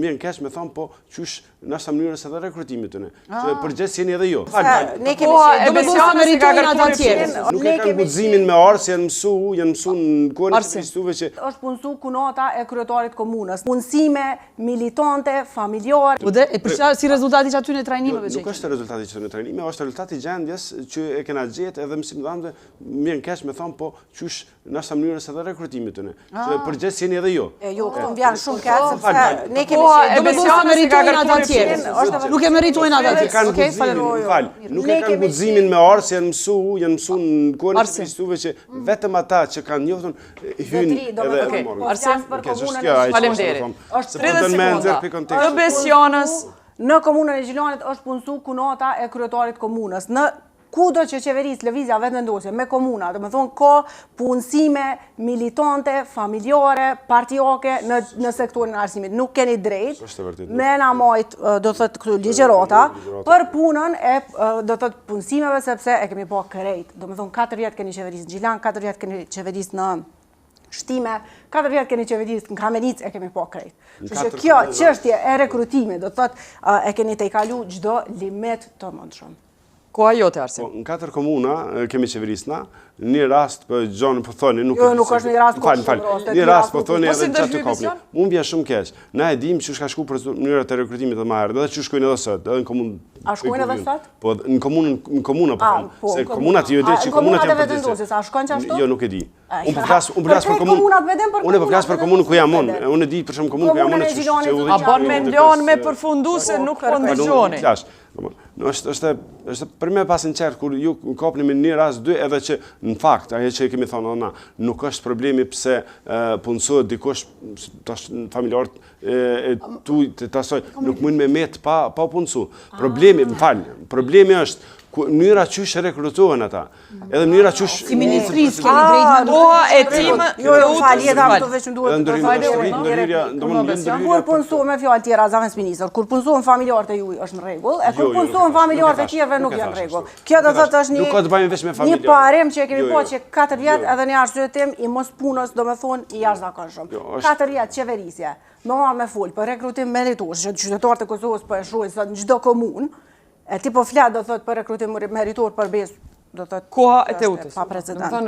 vjen keq me thonë, po qysh nështë mënyrës edhe rekrutimit të ne. Që përgjithësi jeni edhe jo. Ne kemi qenë emisionet që ka ata tjerë. Nuk e kanë guximin me arsë, janë mësu në kohën e Kristove që është punësu kunata e kryetarit komunës. Punësime militante, familjare. Dhe për çfarë si rezultati që aty në trajnimeve që? Nuk është rezultati që në trajnime, është rezultati i gjendjes që e kena gjetë edhe mësimdhënëve vjen keq me thonë, po qysh nështë mënyrës edhe rekrutimit të ne. Që përgjithësi jeni edhe jo. Jo, këtu vjen shumë keq sepse ne kemi qenë emisionet që ka ata tjerë. Nuk e meritojnë ata tjerë. Nuk e kanë guximin me arsë, janë mësu në kohën e Kristove që vetëm ata që kanë njohur hyjnë edhe morën. Faleminderit. Është Të Besionës. Në komunën e Gjilanit është punësu kunata e kryetarit komunës. Në kudo që qeverisë lëvizja vetë vendosje me komuna, do të thonë ka punësime militante, familjare, partijake në sektorin e arsimit. Nuk keni drejt me na majt, do thotë këtu ligjërata për punën e do thotë punësimeve sepse e kemi pa krejt. Do të thonë 4 vjet keni qeverisë në Gjilan, 4 vjet keni qeverisë në Shtime, 4 vjet keni qeverisë në Kamenic, e kemi pa krejt. Kështu që kjo çështje e rekrutimit, do thotë e keni tejkalu çdo limit të mundshëm. Koha jote, Arsim. Në 4 komuna kemi qeverisna, një rast për gjonë po thoni, nuk është një rast një rast po thoni edhe qatë të kopni. Unë bja shumë keq. Na e dim që shka shku për mënyrët e rekrutimit dhe ma herë, edhe që shkojnë edhe sot, edhe në komunë. A shkojnë edhe sot? Po, në komuna po thonë. Se komunat jo dhe që komunat janë përgjithëse. A shkojnë që ashtu? Jo, nuk e di. Unë përplas për komunë. Unë përplas për komunë ku jam unë. Unë e di për shumë komunë ku jam unë. A bon me mlion me përfundu se nuk po ndëgjoni. Është për me pas në qertë, kur ju kapni me një rast, 2, edhe që në fakt, aje që kemi thonë na, nuk është problemi pse punësohet dikush familjarët tu të tasoj, nuk mund me metë pa punësu. Problemi është mënyra qysh rekrutohen ata. Edhe mënyra qysh... Si ministrisë keni drejtë Koha e timë... Jo, falë, jeta më të veç më duhet të kur punësohen me fjallë tjera, zavens minister, kur punësohen familjarët e juj është në regull, e kur punësohen familjarët e tjerve nuk janë regull. Kjo do thotë është një parim që e kemi po që 4 vjet edhe një arsye tim i mos punës do me thonë i jashtëzakonshëm. 4 vjet qeverisje, me full, për rekrutim meritor, që qytetarët e Kosovës po e shohin sot në çdo komunë, e ti po flet do thotë për rekrutim meritor për besë, do thotë koha e teutës. Pa precedent.